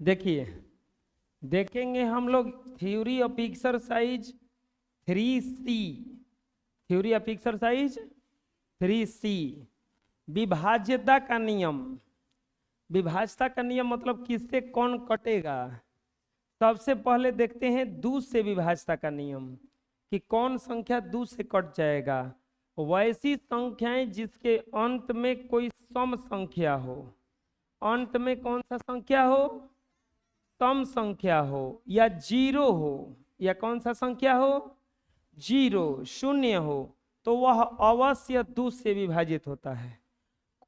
देखिए, देखेंगे हम लोग theory of exercise 3C। Theory of exercise 3C, विभाज्यता का नियम। विभाज्यता का नियम मतलब किससे कौन कटेगा। सबसे पहले देखते हैं दो से विभाज्यता का नियम कि कौन संख्या दो से कट जाएगा। वैसी संख्याएं जिसके अंत में कोई सम संख्या हो। अंत में कौन सा संख्या हो? सम संख्या हो या जीरो हो, या कौन सा संख्या हो? जीरो, शून्य हो, तो वह अवश्य दो से विभाजित होता है।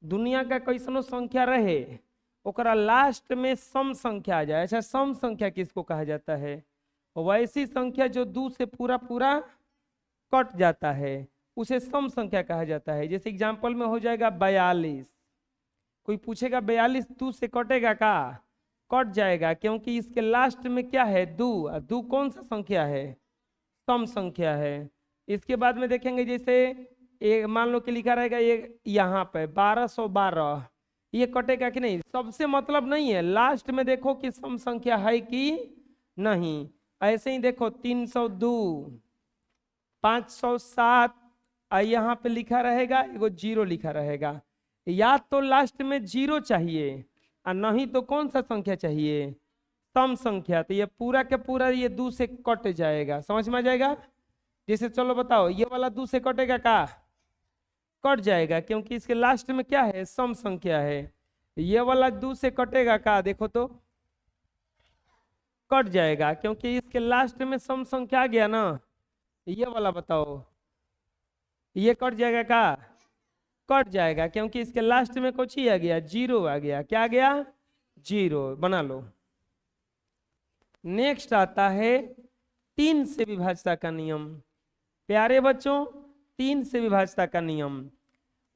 दुनिया का कैसनो संख्या रहे, ओकरा लास्ट में सम संख्या आ जाए। अच्छा, सम संख्या किसको कहा जाता है? वैसी संख्या जो दो से पूरा पूरा कट जाता है उसे सम संख्या कहा जाता है। जैसे एग्जांपल में हो जाएगा 42। कोई पूछेगा 42 दो से कटेगा का? कट जाएगा, क्योंकि इसके लास्ट में क्या है? दो। दो कौन सा संख्या है? सम संख्या है। इसके बाद में देखेंगे जैसे एक मान लो कि लिखा रहेगा ये यहाँ पे 1212, ये कटेगा कि नहीं? सबसे मतलब नहीं है, लास्ट में देखो कि सम संख्या है कि नहीं। ऐसे ही देखो 302, 507, यहाँ पे लिखा रहेगा एगो जीरो लिखा रहेगा। या तो लास्ट में जीरो चाहिए और नहीं तो कौन सा संख्या चाहिए? सम संख्या। तो ये पूरा के पूरा ये दो से कट जाएगा। समझ में आ जाएगा? जैसे चलो बताओ, ये वाला दो से कटेगा का? कट जाएगा, क्योंकि इसके लास्ट में क्या है? सम संख्या है। ये वाला दो से कटेगा का? देखो तो कट जाएगा, क्योंकि इसके लास्ट में सम संख्या आ गया ना। ये वाला बताओ, ये कट जाएगा का? कट जाएगा, क्योंकि इसके लास्ट में कुछ ही आ गया, जीरो आ गया। क्या आ गया? जीरो। बना लो। नेक्स्ट आता है 3 से विभाज्यता का नियम। प्यारे बच्चों, 3 से विभाज्यता का नियम,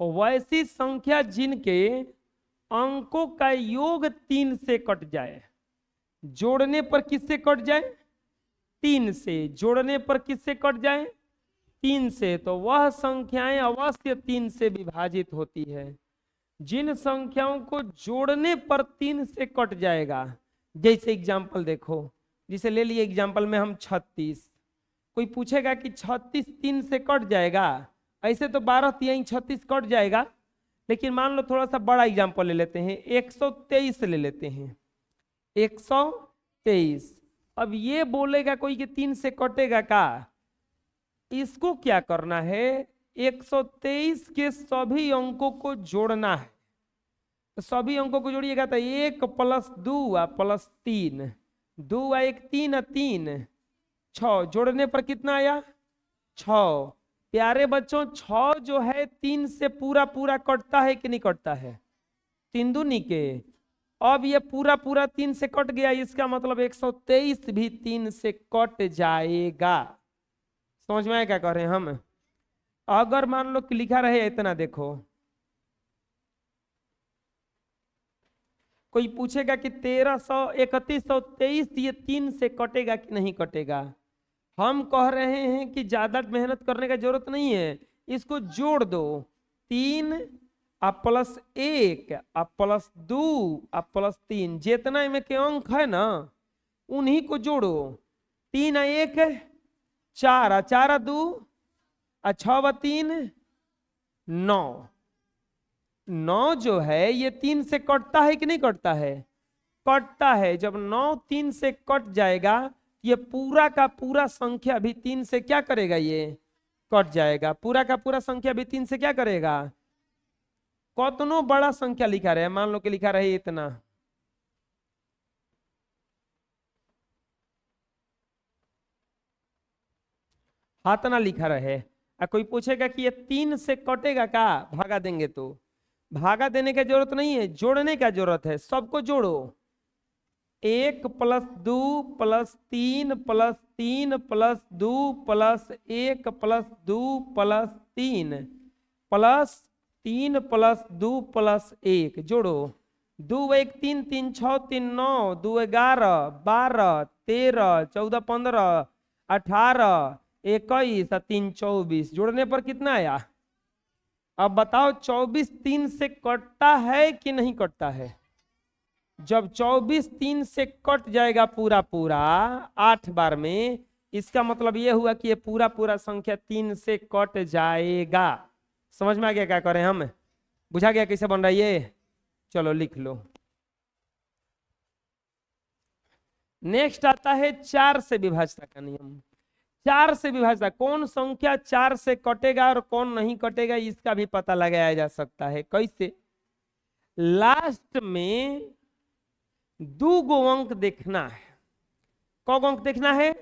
वैसी संख्या जिनके अंकों का योग 3 से कट जाए। जोड़ने पर किससे कट जाए? 3 से। जोड़ने पर किससे कट जाए? 3 से। तो वह संख्याएं अवश्य 3 से विभाजित होती है। जिन संख्याओं को जोड़ने पर 3 से कट जाएगा, जैसे एग्जाम्पल देखो, जिसे ले लिए एग्जाम्पल में हम 36। कोई पूछेगा कि 36 3 से कट जाएगा? ऐसे तो 12 3 36 कट जाएगा, लेकिन मान लो थोड़ा सा बड़ा एग्जाम्पल ले लेते हैं, 123 ले लेते हैं। 123। अब ये बोलेगा कोई कि 3 से कटेगा का? इसको क्या करना है? 123 के सभी अंकों को जोड़ना है। तो सभी अंकों को जोड़िएगा तो 1 + 2 + 3, 2 1 3 3 6, जोड़ने पर कितना आया? 6। प्यारे बच्चों, 6 जो है 3 से पूरा पूरा कटता है कि नहीं कटता है? 3 दूनी के। अब ये पूरा पूरा 3 से कट गया, इसका मतलब 123 भी 3 से कट जाएगा। समझ में आया क्या कह रहे हैं हम? अगर मान लो कि लिखा रहे इतना, देखो कोई पूछेगा कि 1300 3123 ये 3 से कटेगा कि नहीं कटेगा? हम कह रहे हैं कि ज्यादा मेहनत करने का जरूरत नहीं है, इसको जोड़ दो। 3 + 1 + 2 + 3, जितना इनमें के अंक है ना उन्हीं को जोड़ो। 3 1 4, 4 2 6 3 9। 9 जो है ये 3 से कटता है कि नहीं कटता है? कटता है। जब 9 3 से कट जाएगा, ये पूरा का पूरा संख्या भी 3 से क्या करेगा? ये कट जाएगा। पूरा का पूरा संख्या भी 3 से क्या करेगा? कतनो बड़ा संख्या लिखा रहे, मान लो कि लिखा रहे इतना, हाथना लिखा रहे, कोई पूछेगा कि ये 3 से कटेगा का? भागा देंगे तो भागा देने की जरूरत नहीं है, जोड़ने का जरूरत है। सबको जोड़ो। 1 + 2 + 3 + 3 + 2 + 1 + 2 + 3 + 3 + 2 + 1 जोड़ो। 2 1 3 3 6 3 9, 2 11 12 13 14 15 18 21 3 24, जोड़ने पर कितना आया? अब बताओ 24 3 से कटता है कि नहीं कटता है? जब 24 3 से कट जाएगा पूरा पूरा 8 बार में, इसका मतलब ये हुआ कि ये पूरा पूरा संख्या 3 से कट जाएगा। समझ में आ गया क्या करें हम? बुझा गया कैसे बन रहा है ये? चलो लिख लो। नेक्स्ट आता है 4 से विभाज्यता का नियम। 4 से विभाज्यता, कौन संख्या 4 से कटेगा और कौन नहीं कटेगा, इसका भी पता लगाया जा सकता है। कैसे? लास्ट में 2 गो अंक देखना है। कौन अंक देखना है?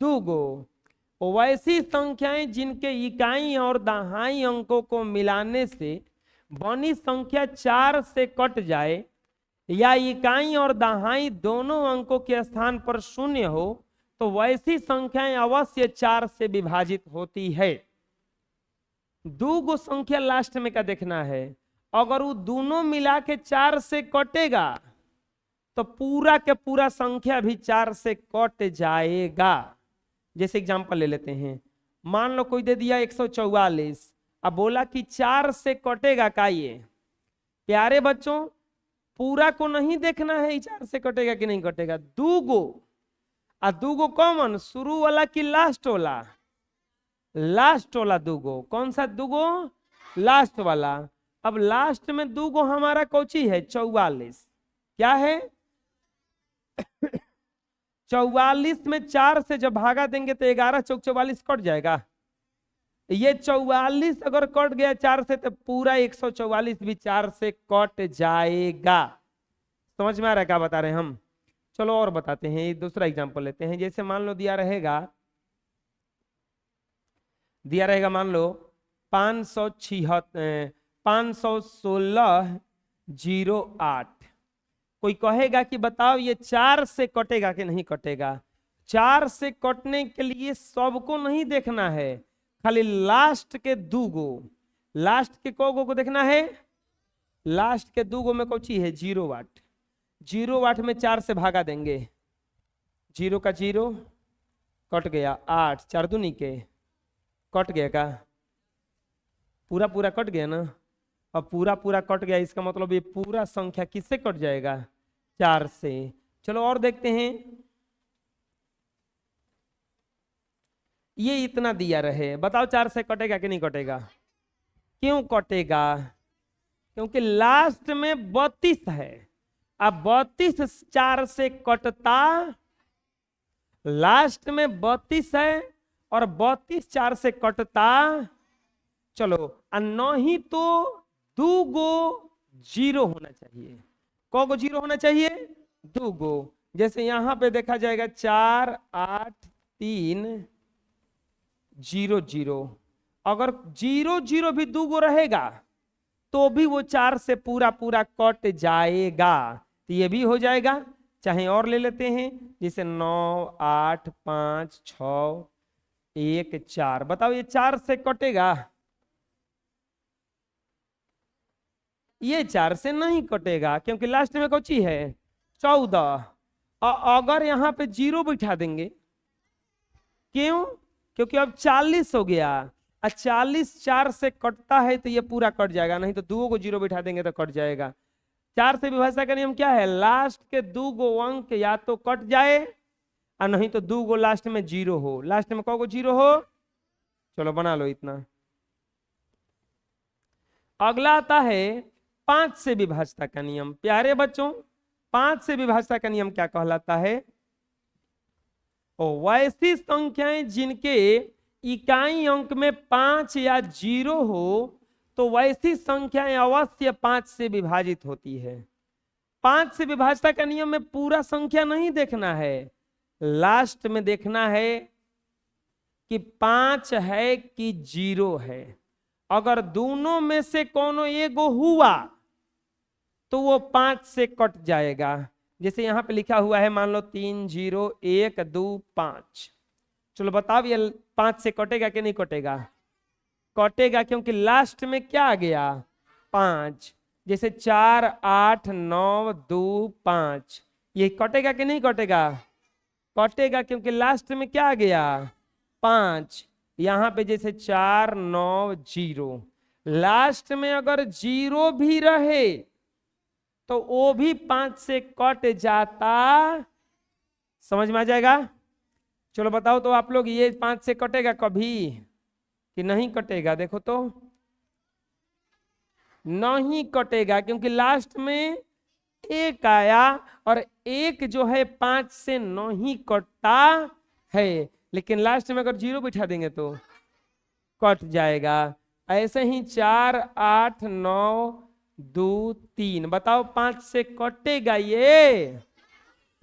2 गो। वैसी संख्याएं जिनके इकाई और दहाई अंकों को मिलाने से बनी संख्या 4 से कट जाए, या इकाई और दहाई दोनों अंकों के स्थान पर शून्य हो, तो वैसी संख्याएं अवश्य 4 से विभाजित होती है। 2 गो संख्या लास्ट में का देखना है। अगर वो दोनों मिला के 4 से कटेगा तो पूरा के पूरा संख्या भी 4 से कट जाएगा। जैसे एग्जांपल ले लेते हैं, मान लो कोई दे दिया 144, अब बोला कि 4 से कटेगा का ये? प्यारे बच्चों, पूरा को नहीं देखना है 4 से कटेगा कि नहीं कटेगा। 2 गो, और 2 गो कॉमन, शुरू वाला कि लास्ट वाला? लास्ट वाला 2 गो। कौन सा 2 गो? लास्ट वाला। अब लास्ट में 2 गो हमारा कौची है? 44। क्या है? 44 में 4 से जब भागा देंगे तो 11 चौक 44 कट जाएगा। ये 44 अगर कट गया 4 से तो पूरा 144 भी 4 से कट जाएगा। समझ में आ रहा है क्या बता रहे हैं हम? चलो और बताते हैं, दूसरा एग्जांपल लेते हैं। जैसे मान लो दिया रहेगा मान लो 516.08। कोई कहेगा कि बताओ ये 4 से कटेगा कि नहीं कटेगा? 4 से कटने के लिए सबको नहीं देखना है, खाली लास्ट के 2 गो। लास्ट के को देखना है? लास्ट के 2 गो में कौची है? 0 वाट। 0 वाट में 4 से भागा देंगे, 0 का 0 कट गया, 8 4 दूनी के कट गया का? पूरा पूरा कट गया ना। अब पूरा पूरा कट गया, इसका मतलब ये पूरा संख्या किससे कट जाएगा? 4 से। चलो और देखते हैं। ये इतना दिया रहे, बताओ 4 से कटेगा कि नहीं कटेगा? क्यों कटेगा? क्योंकि लास्ट में 32 है। अब 32 4 से कटता, लास्ट में 32 है और 32 4 से कटता। चलो, नहीं तो 2 गो 0 होना चाहिए। कौ गो 0 होना चाहिए? 2 गो। जैसे यहां पे देखा जाएगा 4 8 3 0 0। अगर 0 0 भी 2 गो रहेगा तो भी वो 4 से पूरा पूरा कट जाएगा। तो ये भी हो जाएगा। चाहे और ले लेते हैं, जैसे 9 8 5 6 1 4। बताओ ये 4 से कटेगा? ये 4 से नहीं कटेगा, क्योंकि लास्ट में कौची है? 14। अगर यहां पे 0 बिठा देंगे, क्यों? क्योंकि अब 40 हो गया, 40 4 से कटता है तो ये पूरा कट जाएगा, नहीं तो 2 को 0 बिठा देंगे तो कट जाएगा। 4 से विभाज्यता का नियम क्या है? लास्ट के 2 गो अंक या तो कट जाए और नहीं तो 2 गो लास्ट में 0 हो। लास्ट में कौ गो 0 हो? चलो बना लो इतना। अगला आता है 5 से विभाज्यता का नियम। प्यारे बच्चों, 5 से विभाज्यता का नियम क्या कहलाता है? वैसी संख्याएं जिनके इकाई अंक में 5 या 0 हो, तो वैसी संख्याएं अवश्य 5 से विभाजित होती है। 5 से विभाज्यता का नियम में पूरा संख्या नहीं देखना है, लास्ट में देखना है कि 5 है कि 0 है। अगर दोनों में से कोनो एगो हुआ तो वो 5 से कट जाएगा। जैसे यहां पे लिखा हुआ है, मान लो 3 0 1 2 5। चलो बताओ ये 5 से कटेगा कि नहीं कटेगा? कटेगा, क्योंकि लास्ट में क्या आ गया? 5। जैसे 4 8 9 2 5, ये कटेगा कि नहीं कटेगा? कटेगा, क्योंकि लास्ट में क्या आ गया? 5। यहां पे जैसे 4 9 0, लास्ट में अगर 0 भी रहे तो वो भी 5 से कट जाता। समझ में आ जाएगा? चलो बताओ तो आप लोग, ये 5 से कटेगा कभी कि नहीं कटेगा? देखो तो, नहीं कटेगा, क्योंकि लास्ट में एक आया और एक जो है 5 से नहीं कटता है, लेकिन लास्ट में अगर 0 बिठा देंगे तो कट जाएगा। ऐसे ही 4, 8, 9, 2, 3, बताओ 5 से कटेगा? ये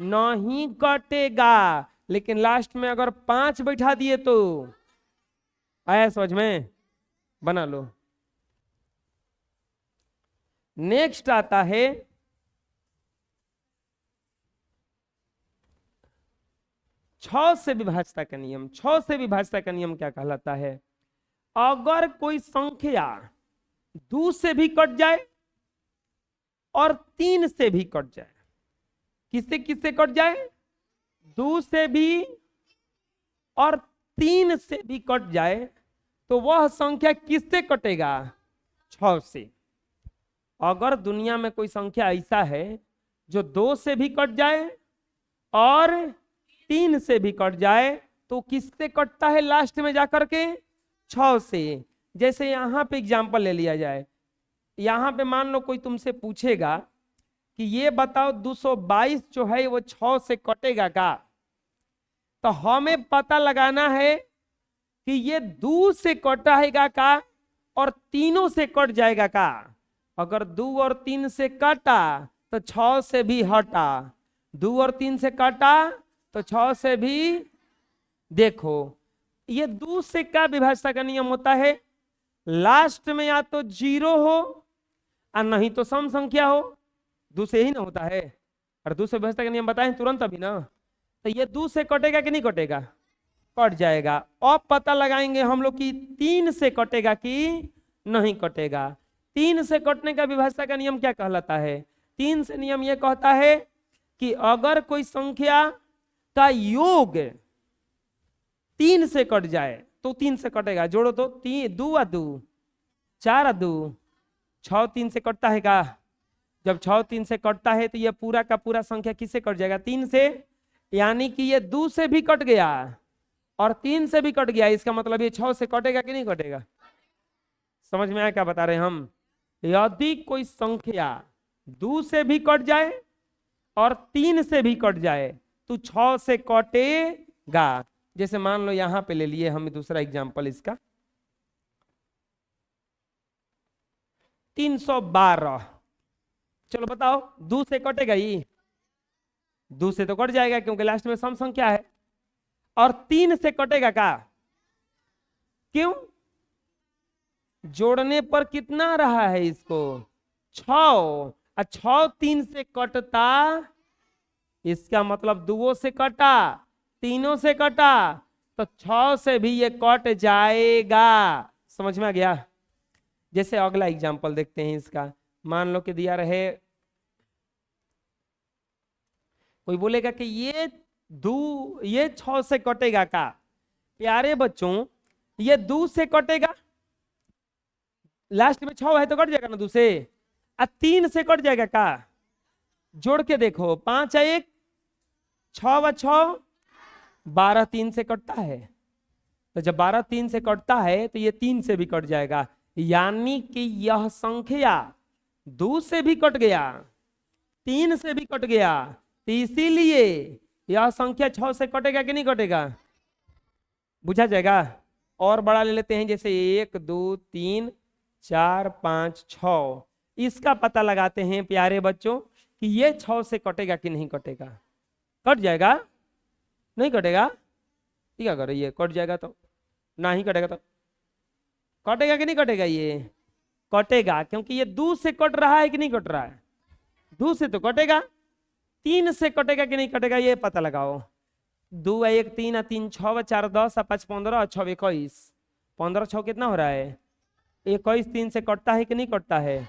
नहीं कटेगा, लेकिन लास्ट में अगर 5 बैठा दिए तो आया समझ में? बना लो। नेक्स्ट आता है 6 से विभाज्यता का नियम। 6 से विभाज्यता का नियम क्या कहलाता है? अगर कोई संख्या 2 से भी कट जाए और 3 से भी कट जाए, किससे किससे कट जाए? 2 से भी और 3 से भी कट जाए, तो वह संख्या किससे कटेगा? 6 से। अगर दुनिया में कोई संख्या ऐसा है जो 2 से भी कट जाए और 3 से भी कट जाए, तो किससे कटता है लास्ट में जाकर के? 6 से। जैसे यहां पे एग्जाम्पल ले लिया जाए, यहां पे मान लो कोई तुमसे पूछेगा कि ये बताओ 222 जो है वो 6 से कटेगा का? तो हमें पता लगाना है कि ये 2 से कटेगा का और तीनों से कट जाएगा का। अगर 2 और 3 से कटा तो 6 से भी हटा, 2 और 3 से कटा तो 6 से भी। देखो ये 2 से क्या विभाज्यता का नियम होता है? लास्ट में या तो 0 हो और नहीं तो सम संख्या हो। 2 से ही ना होता है, और 2 से विभाज्यता का नियम बताएं तुरंत अभी ना। तो ये 2 से कटेगा कि नहीं कटेगा? कट जाएगा। अब पता लगाएंगे हम लोग कि 3 से कटेगा कि नहीं कटेगा। 3 से कटने का विभाज्यता का नियम क्या कहलाता है? 3 से नियम यह कहता है कि अगर कोई संख्या का योग 3 से कट जाए तो 3 से कटेगा। जोड़ो तो, 2 और 2, 4 और 2, 6 3 से कटता है का? जब 6 3 से कटता है तो यह पूरा का पूरा संख्या किससे कट जाएगा? 3 से। यानी कि ये 2 से भी कट गया और 3 से भी कट गया, इसका मतलब ये 6 से कटेगा कि नहीं कटेगा? समझ में आया क्या बता रहे हैं हम? यदि कोई संख्या 2 से भी कट जाए और 3 से भी कट जाए तो 6 से कटेगा। जैसे मान लो यहां पे ले लिए हम दूसरा एग्जांपल इसका, 312। चलो बताओ 2 से कटेगा? ये 2 से तो कट जाएगा क्योंकि लास्ट में सम संख्या है। और 3 से कटेगा का? क्यों? जोड़ने पर कितना रहा है इसको? 6, और 6 3 से कटता, इसका मतलब 2 से कटा, 3 से कटा, तो 6 से भी ये कट जाएगा। समझ में आ गया? जैसे अगला एग्जांपल देखते हैं इसका। मान लो कि दिया रहे, कोई बोलेगा कि ये 6 से कटेगा का? प्यारे बच्चों, ये 2 से कटेगा, लास्ट में 6 है तो कट जाएगा ना 2 से। 3 से कट जाएगा का? जोड़ के देखो, 5 है 1, 6 व 6, 12 3 से कटता है। तो जब 12 3 से कटता है तो ये 3 से भी कट जाएगा। यानी कि यह संख्या 2 से भी कट गया, 3 से भी कट गया, तो इसीलिए यह संख्या 6 से कटेगा कि नहीं कटेगा? बुझा जाएगा? और बड़ा ले लेते हैं, जैसे 1 2 3 4 5 6। इसका पता लगाते हैं प्यारे बच्चों कि ये 6 से कटेगा कि नहीं कटेगा। कट जाएगा? नहीं कटेगा? क्या कर रही है? कट जाएगा तो ना ही कटेगा तो कटेगा कि नहीं कटेगा? ये कटेगा, क्योंकि ये 2 से कट रहा है कि नहीं कट रहा है? 2 से तो कटेगा। 3 से कटेगा कि नहीं कटेगा ये पता लगाओ। 2 1 3 3 6 4 10 5 15 6 21, 15 6 कितना हो रहा है? 21। 3 से कटता है कि नहीं कटता है?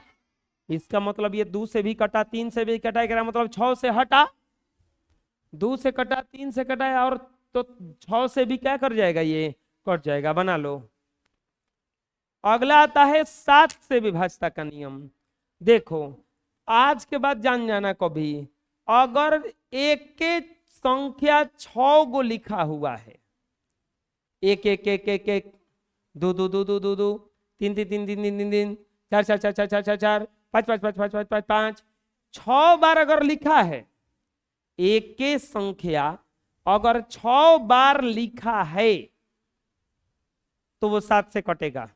इसका मतलब ये 2 से भी कटा, 3 से भी कटा, क्या मतलब 6 से हटा, 2 से कटा, 3 से कटा, और तो 6 से भी क्या कर जाएगा? ये कट जाएगा। बना लो। अगला आता है 7 से विभाज्यता का नियम। देखो आज के बाद जान जाना कभी, अगर एक के संख्या 6 गो लिखा हुआ है, एक एक एक एक एक, दो दो दो दो दो दो, तीन तीन तीन तीन तीन तीन तीन, चार चार चार चार चार चार चार, पाँच पाँच पाँच पाँच पाँच पाँच पाँच, 6 बार अगर लिखा है, एक के संख्या अगर 6 बार लिखा है तो वो 7 से कटेगा।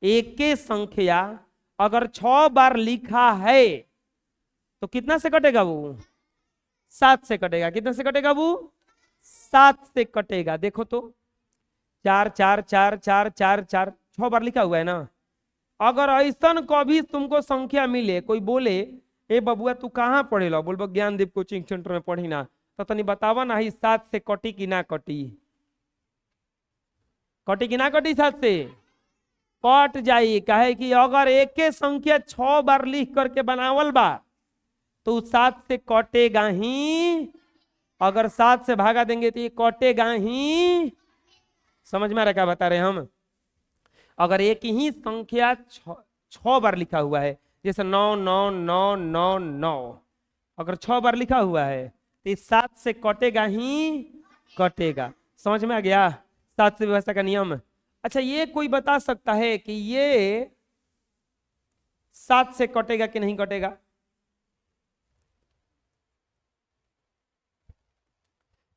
एक के संख्या अगर 6 बार लिखा है तो कितना से कटेगा वो? 7 से कटेगा। कितना से कटेगा वो? 7 से कटेगा। देखो तो, 4 4 4 4 4 4, 6 बार लिखा हुआ है ना। अगर ऐसा कभी तुमको संख्या मिले, कोई बोले ए बबुआ तू कहाँ पढ़े लो, बोलबो ज्ञानदीप कोचिंग सेंटर में पढ़ी ना, तो तनी बतावा ना ही 7 से कटी कि ना कटी, कटी कि ना कटी? 7 से कट जाई। कहे कि अगर एक के संख्या 6 बार लिख करके बनावल बा तो 7 से कटेगा ही। अगर 7 से भागा देंगे तो ये कटेगा ही। समझ में आ रहा क्या बता रहे हम? अगर एक ही संख्या 6 बार लिखा हुआ है, जैसे 9 9 9 9 9, अगर 6 बार लिखा हुआ है तो 7 से कटेगा ही कटेगा। समझ में आ गया 7 से व्यवस्था का नियम? अच्छा, ये कोई बता सकता है कि ये 7 से कटेगा कि नहीं कटेगा?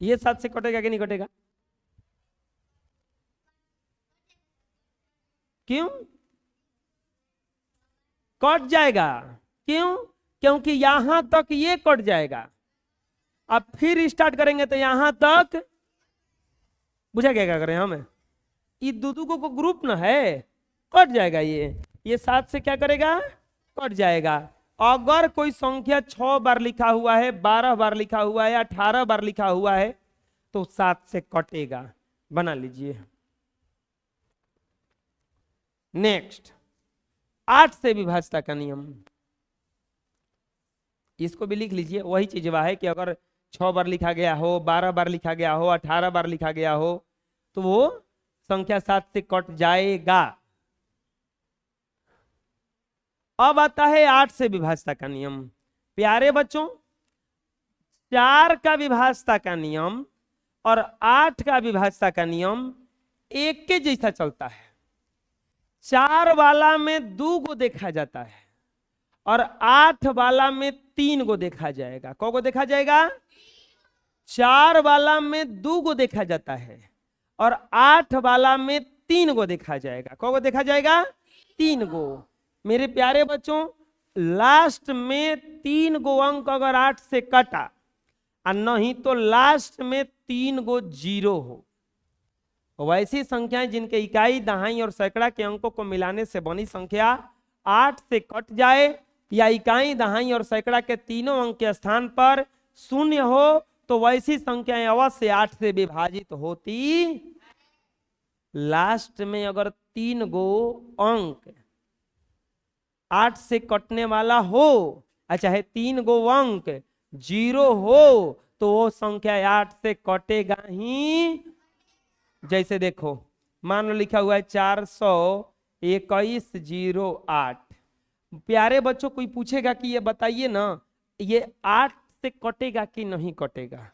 ये 7 से कटेगा कि नहीं कटेगा? क्यों कट जाएगा? क्यों? क्योंकि यहां तक ये कट जाएगा, अब फिर स्टार्ट करेंगे तो यहां तक। बुझा क्या करें हम? ये दो को ग्रुप ना है, कट जाएगा। ये 7 से क्या करेगा? कट जाएगा। अगर कोई संख्या 6 बार लिखा हुआ है, 12 बार लिखा हुआ है, 18 बार लिखा हुआ है तो 7 से कटेगा। बना लीजिए। नेक्स्ट, 8 से विभाज्यता का नियम, इसको भी लिख लीजिए। वही चीज है कि अगर 6 बार लिखा गया हो, 12 बार लिखा गया हो, 18 बार लिखा गया हो तो वो संख्या 7 से कट जाएगा। अब आता है 8 से विभाज्यता का नियम। प्यारे बच्चों, 4 का विभाज्यता का नियम और 8 का विभाज्यता का नियम एक के जैसा चलता है। 4 वाला में 2 को देखा जाता है और 8 वाला में 3 को देखा जाएगा। कौ को देखा जाएगा? 4 वाला में 2 को देखा जाता है और 8 वाला में 3 को देखा जाएगा। कौ को देखा जाएगा? 3 को। मेरे प्यारे बच्चों, लास्ट में 3 गो अंक अगर 8 से कटा और नहीं तो लास्ट में 3 गो 0 हो, वैसी संख्याएं जिनके इकाई, दहाई और सैकड़ा के अंकों को मिलाने से बनी संख्या 8 से कट जाए या इकाई, दहाई और सैकड़ा के तीनों अंक के स्थान पर 0 हो तो वैसी संख्याएं अवश्य 8 से विभाजित होती। लास्ट में अगर 3 गो अंक 8 से कटने वाला हो, चाहे 3 गो अंक 0 हो तो वो संख्या 8 से कटेगा ही। जैसे देखो, मान लो लिखा हुआ है 421.08। प्यारे बच्चों, कोई पूछेगा कि ये बताइए ना, ये 8 से कटेगा कि नहीं कटेगा?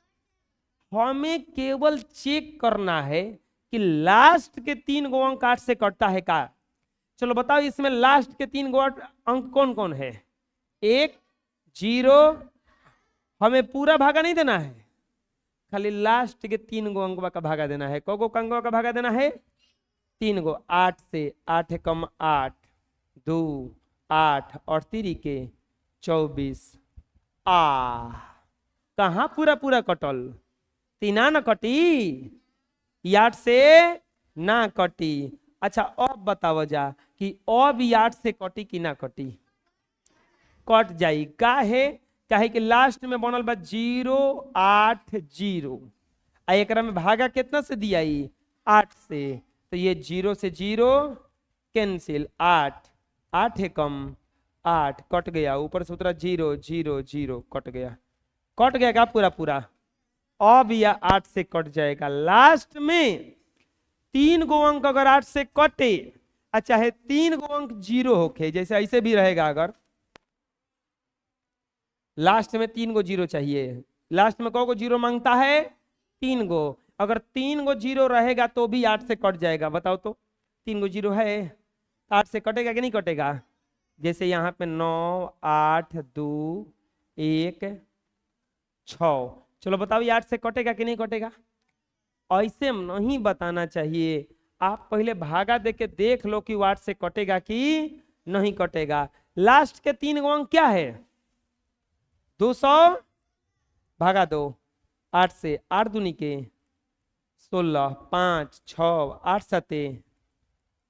हमें केवल चेक करना है कि लास्ट के 3 गो अंक 8 से कटता है का। चलो बताओ, इसमें लास्ट के 3 गो अंक कौन कौन है? 1 0। हमें पूरा भागा नहीं देना है, खाली लास्ट के 3 गो अंकवा का भागा देना है। को अंकवा का भागा देना है? 3 गो। 8 से 8 कम 8, 2 8 और 3 के 24। कहाँ पूरा पूरा कटल? 3 न कटी, 8 से ना कटी। अच्छा, अब बताओ जा कि अब 8 से कटी कि ना कटी? कट जाई। काहे कि लास्ट में बनल बा 0 8 0 आ एकरा में भागा कितना से दिया? 8 से। तो ये 0 से 0 कैंसिल, 8 8 कम 8 कट गया, ऊपर से उतरा 0 0 0 कट गया। कट गया क्या पूरा पूरा? अब यह 8 से कट जाएगा। लास्ट में 3 गो अंक अगर 8 से कटे, चाहे 3 गो अंक 0 होके, जैसे ऐसे भी रहेगा, अगर लास्ट में 3 गो जीरो चाहिए। लास्ट में को जीरो मांगता है? 3 गो। अगर 3 गो जीरो रहेगा तो भी 8 से कट जाएगा। बताओ तो 3 गो जीरो है, 8 से कटेगा कि नहीं कटेगा? जैसे यहाँ पे 9 8 2 1 6। चलो बताओ ये 8 से कटेगा कि नहीं कटेगा? ऐसे नहीं बताना चाहिए, आप पहले भागा दे के देख लो कि 8 से कटेगा कि नहीं कटेगा। लास्ट के 3 अंक क्या है? 200 भागा दो 8 से, 8 दूनी के 16, 5 6 8 7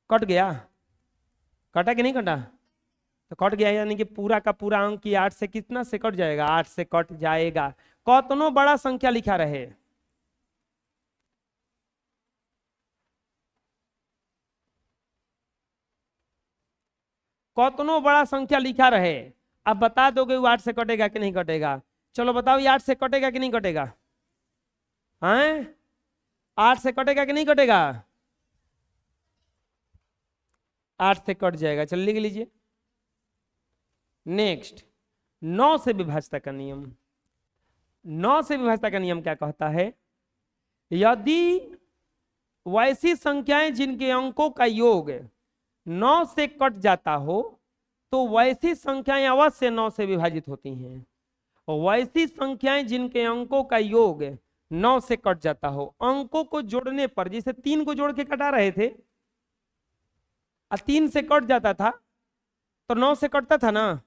कट गया। कटा कि नहीं कटा? तो कट गया, यानी कि पूरा का पूरा अंक की 8 से कितना से कट जाएगा? 8 से कट जाएगा। कतनो बड़ा संख्या लिखा रहे, कतनो बड़ा संख्या लिखा रहे, अब बता दोगे वो 8 से कटेगा कि नहीं कटेगा? चलो बताओ ये 8 से कटेगा कि नहीं कटेगा? हैं? 8 से कटेगा कि नहीं कटेगा? 8 से कट जाएगा। चल लिख लीजिए। नेक्स्ट, 9 से विभाज्यता का नियम। 9 से विभाज्यता का नियम क्या कहता है? यदि वैसी संख्याएं जिनके अंकों का योग 9 से कट जाता हो तो वैसी संख्याएं अवश्य 9 से विभाजित होती हैं। वैसी संख्याएं जिनके अंकों का योग 9 से कट जाता हो, अंकों को जोड़ने पर, जैसे 3 को जोड़ के कटा रहे थे और 3 से कट जाता था तो 9 से कटता था ना,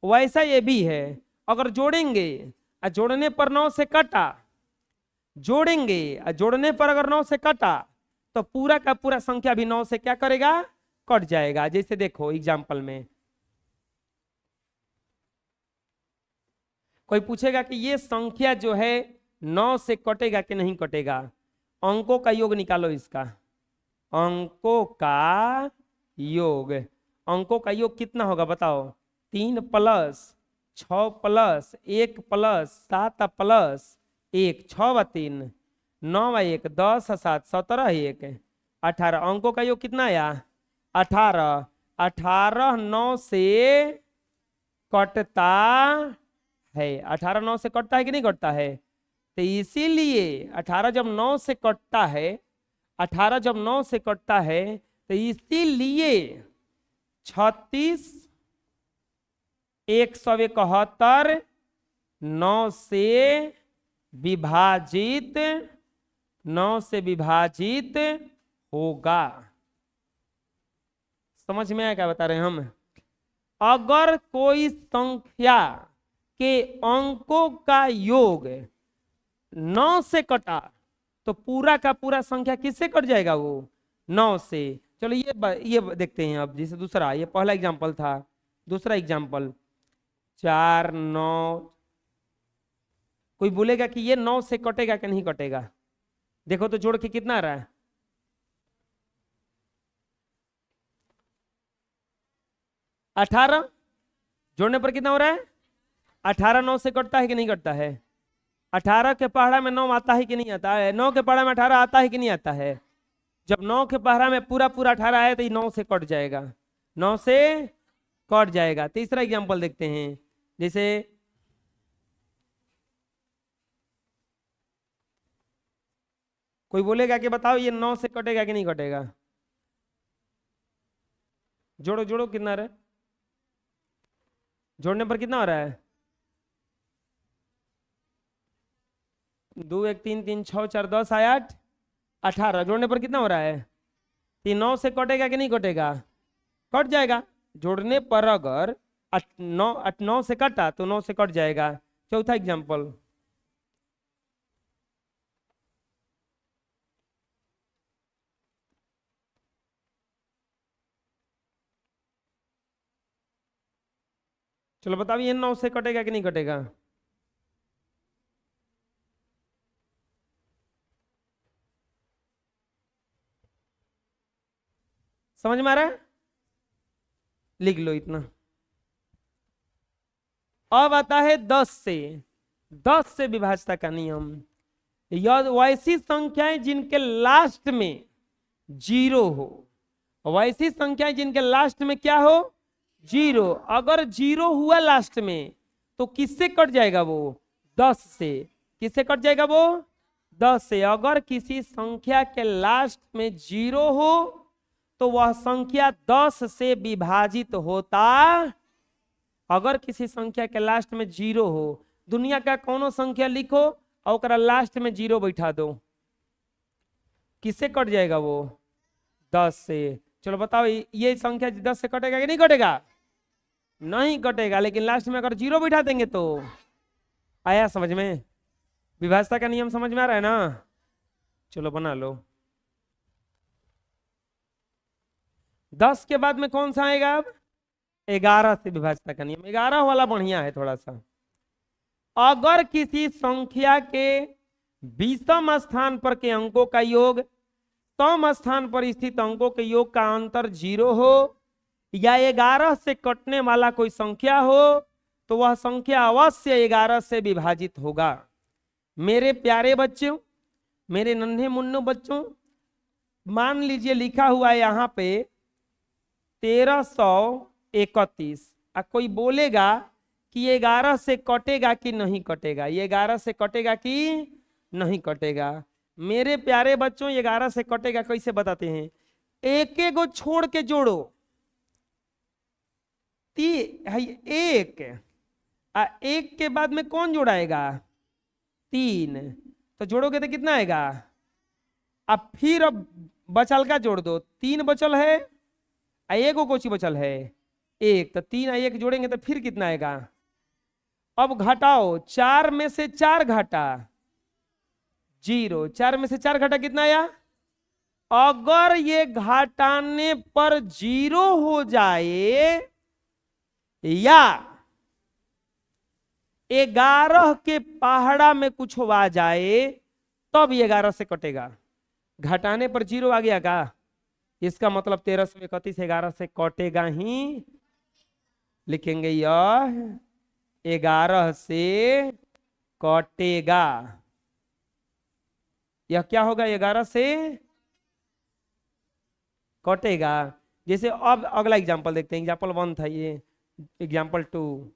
वैसा ये भी है। अगर जोड़ेंगे और जोड़ने पर 9 से कटा, जोड़ेंगे और जोड़ने पर अगर 9 से कटा तो पूरा का पूरा संख्या भी 9 से क्या करेगा? कट जाएगा। जैसे देखो एग्जाम्पल में कोई पूछेगा कि ये संख्या जो है 9 से कटेगा कि नहीं कटेगा? अंकों का योग निकालो इसका। अंकों का योग, अंकों का योग कितना होगा बताओ? 3 प्लस 6 प्लस 1 प्लस 7 प्लस 1, 6 व 3 9 व 1 10 7 17 1 18। अंकों का योग कितना आया? 18। 18 9 से कटता है। 18 9 से कटता है कि नहीं कटता है? तो इसीलिए 18 जब 9 से कटता है, 18 जब 9 से कटता है तो इसीलिए 36 171 9 से विभाजित, 9 से विभाजित होगा। समझ में आया क्या बता रहे हैं हम? अगर कोई संख्या के अंकों का योग 9 से कटा तो पूरा का पूरा संख्या किससे कट जाएगा? वो 9 से। चलो ये देखते हैं अब। जैसे दूसरा, ये पहला एग्जांपल था, दूसरा एग्जांपल 4 9। कोई बोलेगा कि ये 9 से कटेगा कि नहीं कटेगा? देखो तो जोड़ के कितना आ रहा है? 18। जोड़ने पर कितना हो रहा है? 18 9 से कटता है कि नहीं कटता है? 18 के पहाड़ा में 9 आता है कि नहीं आता है? 9 के पहाड़ा में 18 आता है कि नहीं आता है? जब 9 के पहाड़ा में पूरा पूरा 18 आए तो ये 9 से कट जाएगा, 9 से कट जाएगा। तीसरा एग्जांपल देखते हैं। जैसे कोई बोलेगा कि बताओ ये 9 से कटेगा कि नहीं कटेगा? जोड़ो जोड़ो कितना रहा है? जोड़ने पर कितना हो रहा है? 2 1 3 3 6 4 10 8 18। जोड़ने पर कितना हो रहा है? 9 से कटेगा कि नहीं कटेगा? कट जाएगा। जोड़ने पर अगर 9 से कटा तो 9 से कट जाएगा। चौथा एग्जांपल, चलो बताओ ये 9 से कटेगा कि नहीं कटेगा? समझ में आ रहा है? लिख लो इतना। अब आता है 10 से। 10 से विभाज्यता का नियम। यदि वैसी संख्याएं जिनके लास्ट में 0 हो, वैसी संख्याएं जिनके लास्ट में क्या हो? 0। अगर 0 हुआ लास्ट में तो किससे कट जाएगा वो? 10 से। किससे कट जाएगा वो? 10 से। अगर किसी संख्या के लास्ट में 0 हो तो वह संख्या 10 से विभाजित होता। अगर किसी संख्या के लास्ट में 0 हो, दुनिया का कोनो संख्या लिखो और ओकरा लास्ट में 0 बैठा दो, किससे कट जाएगा वो? 10 से। चलो बताओ, ये संख्या 10 से कटेगा कि नहीं कटेगा? नहीं कटेगा। लेकिन लास्ट में अगर 0 बैठा देंगे तो आया समझ में? विभाज्यता का नियम समझ में आ रहा है ना? चलो बना लो। 10 के बाद में कौन सा आएगा? अब 11 से विभाज्यता का नियम। 11 वाला बढ़िया है थोड़ा सा। अगर किसी संख्या के 20वें स्थान पर के अंकों का योग 100वें स्थान पर स्थित अंकों के योग का अंतर 0 हो या 11 से कटने वाला कोई संख्या हो तो वह संख्या अवश्य 11 से विभाजित होगा। मेरे प्यारे बच्चों, मेरे नन्हे मुन्नू बच्चों, मान लीजिए लिखा हुआ है यहाँ पे 1331। कोई बोलेगा कि ये 11 से कटेगा कि नहीं कटेगा? ये 11 से कटेगा कि नहीं कटेगा? मेरे प्यारे बच्चों, 11 से कटेगा कैसे बताते हैं। एक एक को छोड़ के जोड़ो। एक एक के बाद में कौन जोड़ाएगा? 3। तो जोड़ोगे तो कितना आएगा? अब फिर अब बचल का जोड़ दो। 3 बचल है, एक कोची बचल है 1, तो 3 और 1 जोड़ेंगे तो फिर कितना आएगा? अब घटाओ, 4 में से 4 घटा 0। 4 में से 4 घटा कितना आया? अगर ये घटाने पर 0 हो जाए या 11 के पहाड़ा में कुछ आ जाए तब 11 से कटेगा। घटाने पर 0 आ गया का? इसका मतलब 1331 11 से कटेगा ही। लिखेंगे यह 11 से कटेगा। यह क्या होगा? 11 से कटेगा। जैसे अब अगला एग्जांपल देखते हैं। एग्जांपल 1 था ये, एग्जांपल 2।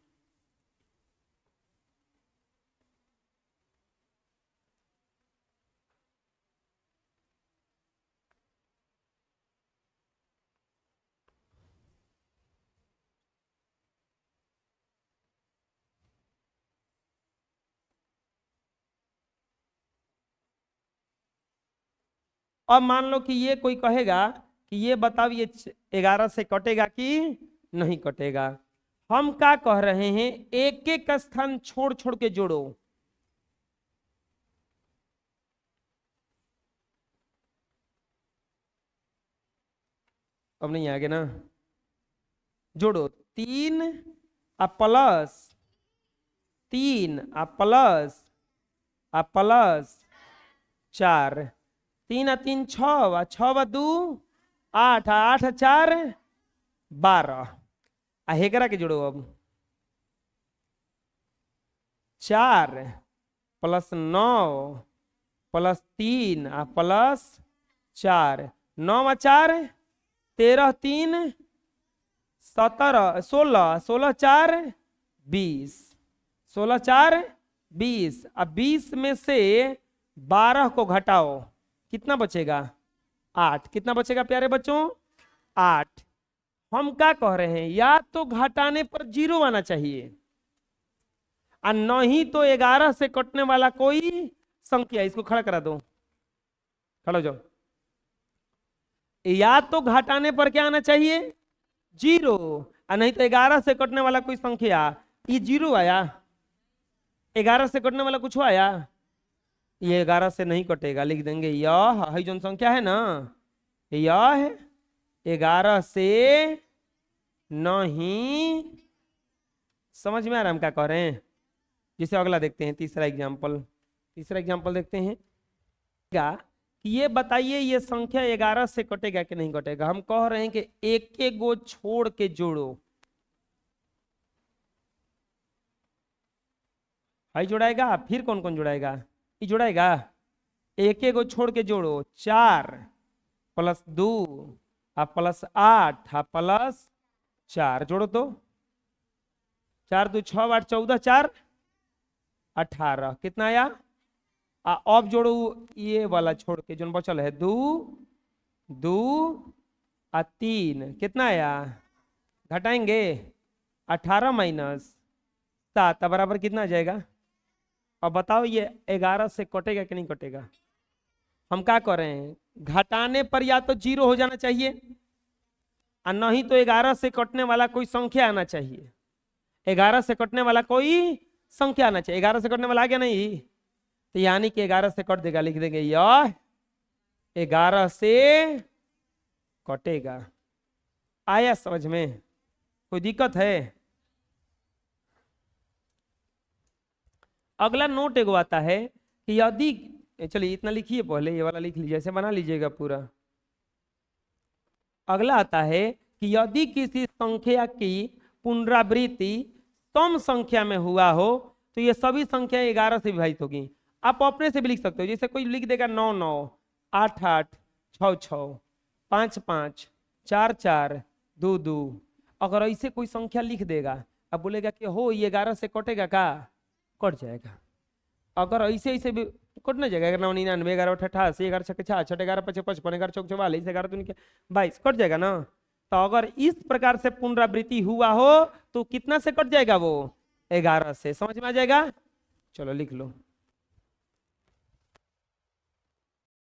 अब मान लो कि ये कोई कहेगा कि ये बताओ ये 11 से कटेगा कि नहीं कटेगा। हम क्या कह रहे हैं? एक एक स्थान छोड़ छोड़ के जोड़ो। अब नहीं आगे ना? जोड़ो 3 प्लस 3 प्लस 4। 3 और 3 6, 6 व 2 8, 8 4 12। हेकरा के जोड़ो। अब 4 प्लस 9 प्लस 3 प्लस 4। 9 व 4 13, 3 17, 16, 16 4 20, 16 4 20। अब 20 में से 12 को घटाओ, कितना बचेगा? 8। कितना बचेगा प्यारे बच्चों? 8। हम क्या कह रहे हैं? या तो घटाने पर 0 आना चाहिए और नहीं तो 11 से कटने वाला कोई संख्या। इसको खड़ा करा दो, खड़ा हो जाओ। या तो घटाने पर क्या आना चाहिए? 0, और नहीं तो 11 से कटने वाला कोई संख्या। ये 0 आया, 11 से कटने वाला कुछ आया? ये 11 से नहीं कटेगा। लिख देंगे यह जो संख्या है ना, यह 11 से नहीं। समझ में आ रहा है हम क्या कह रहे हैं? जिसे अगला देखते हैं, तीसरा एग्जाम्पल देखते हैं। ये बताइए ये संख्या 11 से कटेगा कि नहीं कटेगा? हम कह रहे हैं कि एक एक गो छोड़ के जोड़ो। हाई जोड़ाएगा, फिर कौन कौन जोड़ाएगा? ये जोड़ाएगा। एक एक गो छोड़ के जोड़ो। 4 प्लस 2 प्लस 8 प्लस 4 जोड़ो तो 4 2 6 8 14 4 18 कितना आया? अब जोड़ो ये वाला छोड़ के जो बचल है 2 2 और 3 कितना आया? घटाएंगे 18 माइनस 7 बराबर कितना आ जाएगा? अब बताओ ये 11 से कटेगा कि नहीं कटेगा? हम क्या कर रहे हैं, घटाने पर या तो 0 हो जाना चाहिए और नहीं तो 11 से कटने वाला कोई संख्या आना चाहिए। 11 से कटने वाला कोई संख्या आना चाहिए। 11 से कटने वाला आ गया नहीं, तो यानी कि 11 से कट देगा, लिख देंगे यह 11 से कटेगा। आया समझ में? कोई दिक्कत है? अगला नोट एगो आता है कि यदि, चलिए इतना लिखिए, पहले ये वाला लिख लीजिए, ऐसे बना लीजिएगा पूरा। अगला आता है कि यदि किसी संख्या की पुनरावृत्ति सम संख्या में हुआ हो तो ये सभी संख्या 11 से विभाजित होगी। आप अपने से भी लिख सकते हो, जैसे कोई लिख देगा 9 9 8 8 6 6 5 5 4 4 2 2। अगर ऐसे कोई संख्या लिख देगा, अब बोलेगा कि हो ये 11 से कटेगा का? कट जाएगा। अगर ऐसे ऐसे भी कट ना जाएगा, 9 99 11 88 11 6 66 11 55 55 11 चौक 44 11 दूनी 22 कट जाएगा ना। तो अगर इस प्रकार से पुनरावृत्ति हुआ हो तो कितना से कट जाएगा? वो 11 से। समझ में आ जाएगा? चलो लिख लो।